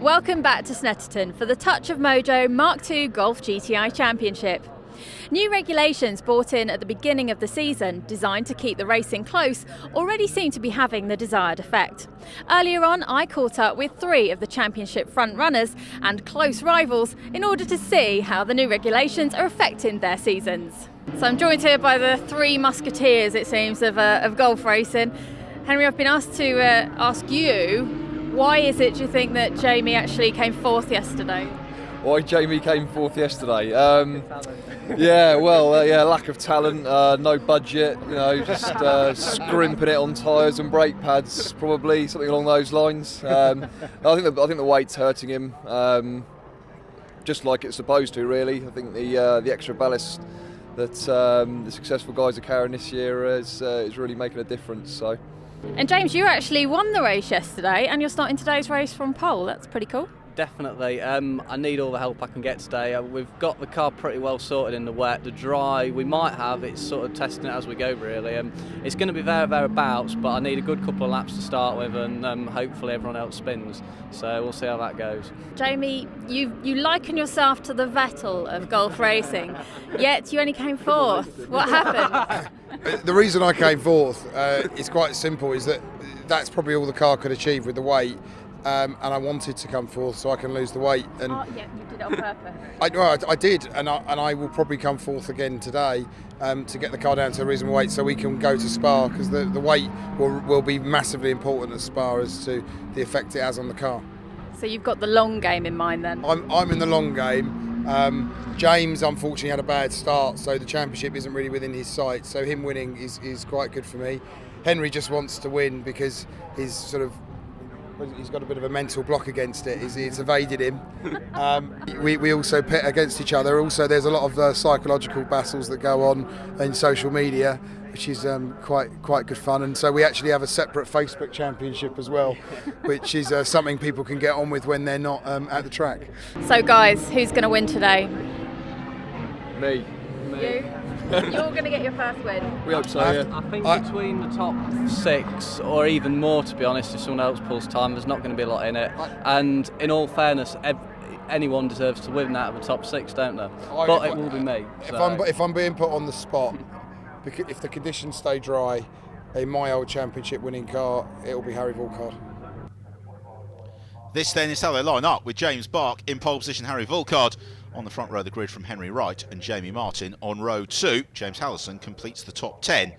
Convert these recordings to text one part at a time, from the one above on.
Welcome back to Snetterton for the Touch of Mojo Mark II Golf GTI Championship. New regulations brought in at the beginning of the season, designed to keep the racing close, already seem to be having the desired effect. Earlier on, I caught up with 3 of the championship front runners and close rivals in order to see how the new regulations are affecting their seasons. So I'm joined here by the 3 musketeers, it seems, of golf racing. Henry, I've been asked to ask you, why is it, do you think, that Jamie actually came 4th yesterday? Why Jamie came 4th yesterday? Lack of talent, no budget, just scrimping it on tyres and brake pads, probably something along those lines. I think the weight's hurting him, just like it's supposed to, really. I think the extra ballast that the successful guys are carrying this year is really making a difference. So. And James, you actually won the race yesterday, and you're starting today's race from pole. That's pretty cool. Definitely. I need all the help I can get today. We've got the car pretty well sorted in the wet. The dry, we might have. It's sort of testing it as we go, really. It's going to be thereabouts, but I need a good couple of laps to start with, and hopefully everyone else spins. So we'll see how that goes. Jamie, you liken yourself to the Vettel of golf racing, yet you only came 4th. What happened? The reason I came 4th is quite simple, is that's probably all the car could achieve with the weight. And I wanted to come 4th so I can lose the weight. And you did it on purpose. I did, and I will probably come 4th again today to get the car down to a reasonable weight so we can go to Spa, because the weight will be massively important at Spa as to the effect it has on the car. So you've got the long game in mind then? I'm in the long game. James unfortunately had a bad start, so the championship isn't really within his sight, so him winning is quite good for me. Henry just wants to win because he's got a bit of a mental block against it. It's evaded him. We also pit against each other. Also, there's a lot of psychological battles that go on in social media, which is quite good fun. And so we actually have a separate Facebook championship as well, which is something people can get on with when they're not at the track. So guys, who's going to win today? Me. You? You're going to get your first win? We hope so, yeah. I think between the top 6, or even more, to be honest, if someone else pulls time, there's not going to be a lot in it. And in all fairness, anyone deserves to win out of the top 6, don't they? But it will be me. So. If I'm being put on the spot, if the conditions stay dry, in my old championship winning car, it'll be Harry Volkard. This then is how they line up, with James Bark in pole position, Harry Volkard on the front row of the grid from Henry Wright and Jamie Martin on row 2. James Hallison completes the top 10.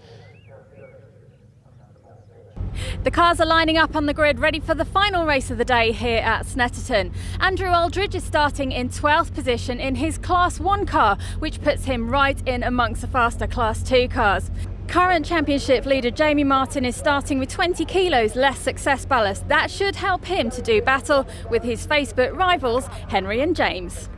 The cars are lining up on the grid, ready for the final race of the day here at Snetterton. Andrew Aldridge is starting in 12th position in his Class 1 car, which puts him right in amongst the faster Class 2 cars. Current championship leader Jamie Martin is starting with 20 kilos less success ballast. That should help him to do battle with his Facebook rivals, Henry and James.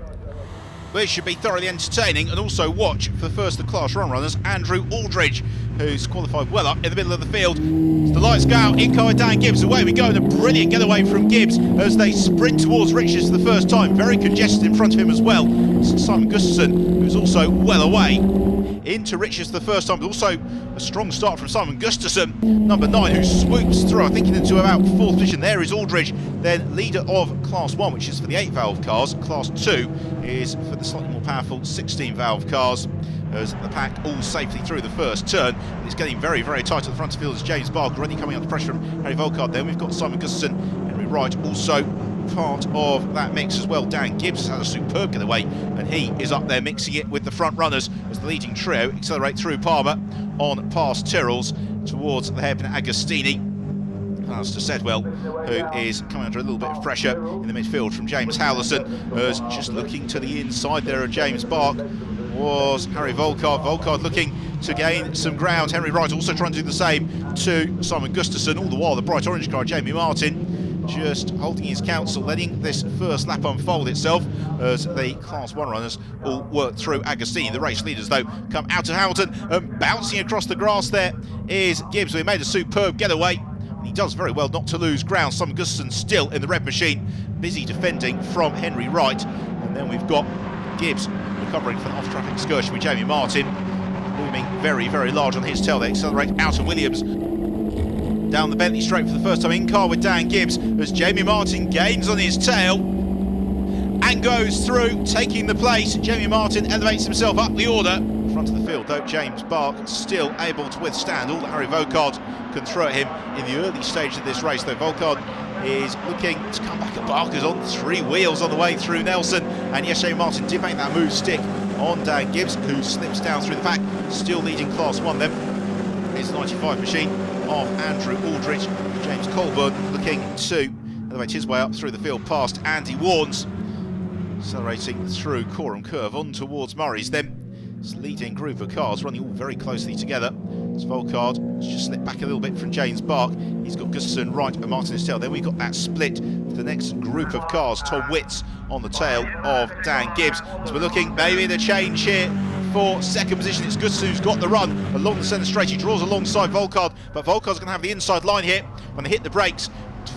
Well, it should be thoroughly entertaining, and also watch for the first of the class run runners, Andrew Aldridge, who's qualified well up in the middle of the field. As the lights go out, in car Dan Gibbs, away we go, and a brilliant getaway from Gibbs as they sprint towards Richards for the first time. Very congested in front of him as well. Simon Gustafson, who's also well away. Into Richards for the first time, but also a strong start from Simon Gustafson, number 9, who swoops through, I think, into about 4th position. There is Aldridge, then leader of Class 1, which is for the 8-valve cars. Class 2 is for the slightly more powerful 16-valve cars, as the pack all safely through the first turn. It's getting very, very tight at the front of the field as James Bark already coming under pressure from Harry Volkard. Then we've got Simon Gustafson, Henry Wright also part of that mix as well. Dan Gibbs has a superb getaway, and he is up there mixing it with the front runners as the leading trio accelerate through Palmer on past Tyrrells towards the hairpin Agostini. Alistair Sedwell, who is coming under a little bit of pressure in the midfield from James Hallison, as just looking to the inside there of James Bark was Harry Volkard. Volkard looking to gain some ground. Henry Wright also trying to do the same to Simon Gustafson. All the while, the bright orange car, Jamie Martin, just holding his counsel, letting this first lap unfold itself as the Class 1 runners all work through Agostini. The race leaders, though, come out of Hamilton, and bouncing across the grass there is Gibbs, who made a superb getaway. He does very well not to lose ground. Simon Gustafson still in the red machine, busy defending from Henry Wright. And then we've got Gibbs recovering from an off-track excursion with Jamie Martin, looming very, very large on his tail. They accelerate out of Williams. down the Bentley straight for the first time in car with Dan Gibbs as Jamie Martin gains on his tail and goes through, taking the place. Jamie Martin elevates himself up the order. Front of the field though, James Bark still able to withstand all that Harry Volkard can throw at him in the early stage of this race, though Volkard is looking to come back at Barker's on 3 wheels on the way through Nelson, and yes, Jamie Martin did make that move stick on Dan Gibbs, who slips down through the pack, still leading Class 1 then. His 95 machine of Andrew Aldridge. James Colburn looking to elevate his way up through the field past Andy Warnes, accelerating through Coram Curve on towards Murray's then. This leading group of cars running all very closely together. As Volkard has just slipped back a little bit from James Bark. He's got Gustafsson right and Martin his tail. Then we've got that split for the next group of cars. Tom Witts on the tail of Dan Gibbs. As we're looking maybe the change here for second position. It's Gustafsson who's got the run along the centre straight. He draws alongside Volkard, but Volkard's going to have the inside line here when they hit the brakes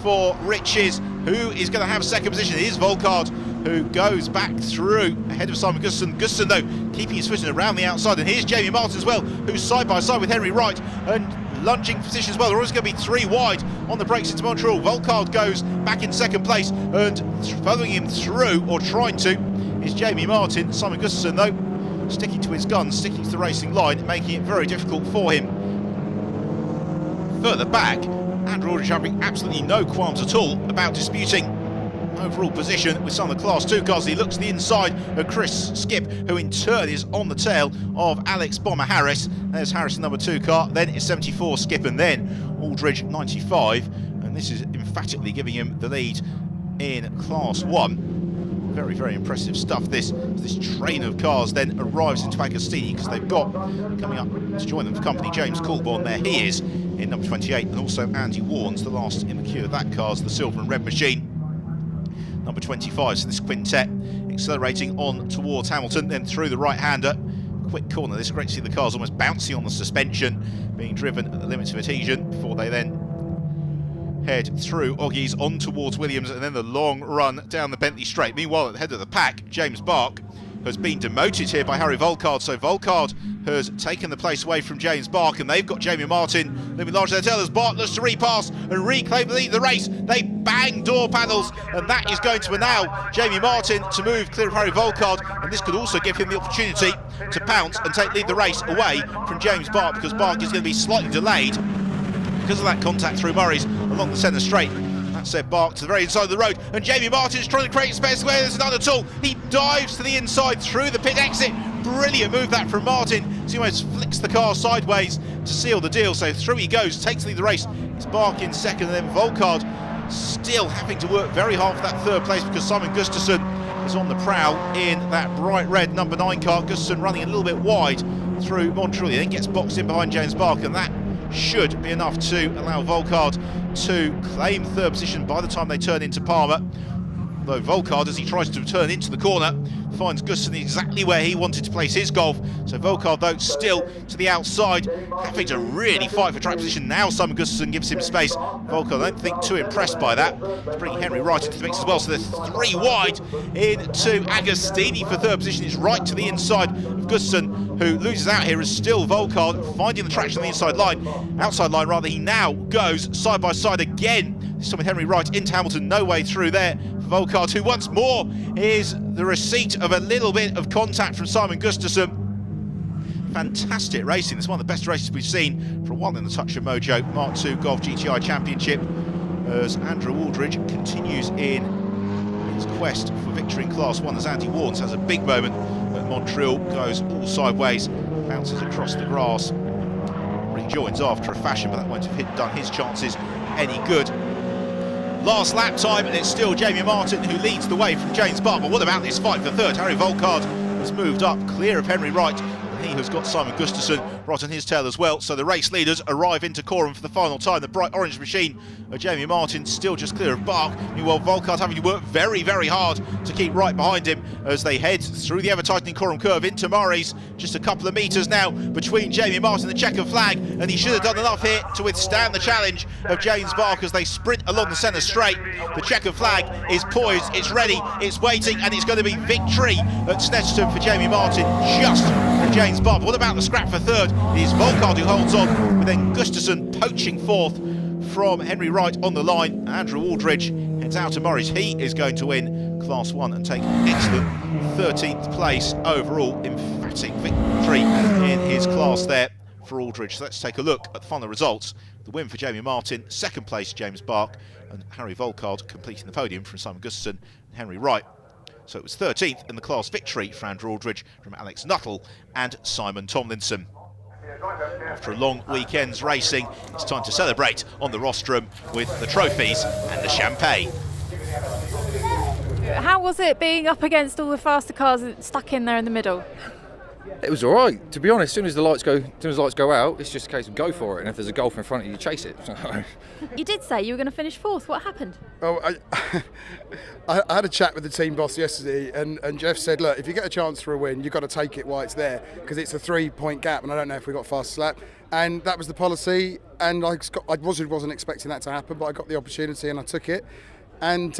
for Riches. Who is going to have second position? It is Volkard, who goes back through ahead of Simon Gustafsson. Gustafsson though keeping his footing around the outside, and here's Jamie Martin as well, who's side by side with Henry Wright and lunging position as well. They're always going to be 3 wide on the brakes into Montreal. Volkard goes back in second place, and following him through, or trying to, is Jamie Martin. Simon Gustafsson though sticking to his guns, sticking to the racing line, making it very difficult for him. Further back, Andrew Aldridge having absolutely no qualms at all about disputing overall position with some of the Class 2 cars. He looks to the inside of Chris Skip, who in turn is on the tail of Alex Bomber Harris. There's Harris, number 2 car, then it's 74 Skip, and then Aldridge 95, and this is emphatically giving him the lead in Class 1. Very, very impressive stuff. This train of cars then arrives into Agostini, because they've got coming up to join them for company James Colborne. There he is in number 28, and also Andy Warnes, the last in the queue of that car's the silver and red machine, number 25. So this quintet accelerating on towards Hamilton, then through the right-hander. Quick corner. This is great to see the cars almost bouncing on the suspension, being driven at the limits of adhesion before they then head through Oggies on towards Williams, and then the long run down the Bentley straight. Meanwhile, at the head of the pack, James Bark has been demoted here by Harry Volkard, so Volkard has taken the place away from James Bark, and they've got Jamie Martin living large their tail as Bark looks to repass and reclaim the lead of the race. They bang door panels, and that is going to allow Jamie Martin to move clear of Harry Volkard, and this could also give him the opportunity to pounce and lead the race away from James Bark, because Bark is going to be slightly delayed because of that contact through Murray's along the centre straight. That said, Bark to the very inside of the road, and Jamie Martin is trying to create space where there's none at all. He dives to the inside through the pit exit. Brilliant move that from Martin. So he almost flicks the car sideways to seal the deal. So through he goes, takes the lead of the race. It's Bark in second, and then Volkard still having to work very hard for that third place, because Simon Gustafsson is on the prowl in that bright red number 9 car. Gustafsson running a little bit wide through Montreal. He then gets boxed in behind James Bark, and that should be enough to allow Volkard to claim third position by the time they turn into Palmer. Though Volkard, as he tries to turn into the corner, finds Gustafsson exactly where he wanted to place his Golf. So Volkard, though, still to the outside, having to really fight for track position. Now Simon Gustafsson gives him space. Volkard, I don't think too impressed by that. He's bringing Henry Wright into the mix as well. So they're 3 wide into Agostini for third position. It's right to the inside of Gustafsson, who loses out here, as still Volkard finding the traction on the inside line. Outside line, rather. He now goes side by side again. This time with Henry Wright into Hamilton. No way through there for Volkard, who once more is the receipt of a little bit of contact from Simon Gustafsson. Fantastic racing. This is one of the best races we've seen for a while in the Touch of Mojo Mark II Golf GTI Championship, as Andrew Aldridge continues in his quest for victory in Class 1, as Andy Warnes has a big moment at Montreal, goes all sideways, bounces across the grass, rejoins after a fashion, but that won't have done his chances any good. Last lap time, and it's still Jamie Martin who leads the way from James Bark. But what about this fight for third? Harry Volkard has moved up clear of Henry Wright, and he has got Simon Gustafsson right on his tail as well. So the race leaders arrive into Coram for the final time. The bright orange machine of Jamie Martin still just clear of Bark. Meanwhile, Volkard having to work very, very hard to keep right behind him as they head through the ever-tightening Coram curve into Murray's. Just a couple of metres now between Jamie Martin and the checkered flag, and he should have done enough here to withstand the challenge of James Bark as they sprint along the centre straight. The checkered flag is poised, it's ready, it's waiting, and it's going to be victory at Snetterton for Jamie Martin, just from James Bark. What about the scrap for third? It is Volkard who holds on, with then Gustafsson poaching fourth from Henry Wright on the line. Andrew Aldridge heads out to Morris. He is going to win Class 1 and take excellent 13th place overall. Emphatic victory in his class there for Aldridge. So let's take a look at the final results. The win for Jamie Martin, second place James Bark, and Harry Volkard completing the podium from Simon Gustafson and Henry Wright. So it was 13th in the class victory for Andrew Aldridge from Alex Nuttall and Simon Tomlinson. After a long weekend's racing, it's time to celebrate on the rostrum with the trophies and the champagne. How was it being up against all the faster cars stuck in there in the middle? It was all right, to be honest. As soon as the lights go out, it's just a case of go for it. And if there's a Golf in front of you, chase it. So. You did say you were going to finish fourth. What happened? Oh, I had a chat with the team boss yesterday, and Jeff said, look, if you get a chance for a win, you've got to take it while it's there, because it's a 3-point gap, and I don't know if we got fast slap. And that was the policy, and I wasn't expecting that to happen, but I got the opportunity and I took it. And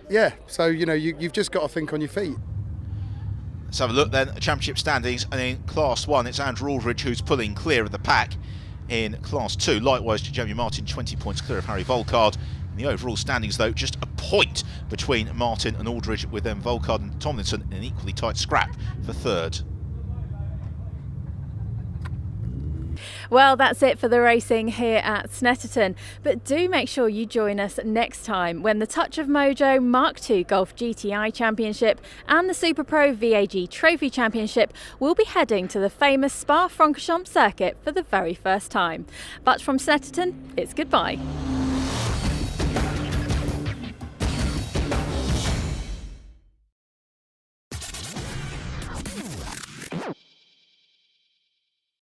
yeah, so you've just got to think on your feet. Let's have a look then at the championship standings, and in Class 1 it's Andrew Aldridge who's pulling clear of the pack. In Class 2, likewise, Jamie Martin 20 points clear of Harry Volkard. In the overall standings though, just a point between Martin and Aldridge, with then Volkard and Tomlinson in an equally tight scrap for third. Well, that's it for the racing here at Snetterton. But do make sure you join us next time when the Touch of Mojo Mark II Golf GTI Championship and the Super Pro VAG Trophy Championship will be heading to the famous Spa-Francorchamps circuit for the very first time. But from Snetterton, it's goodbye.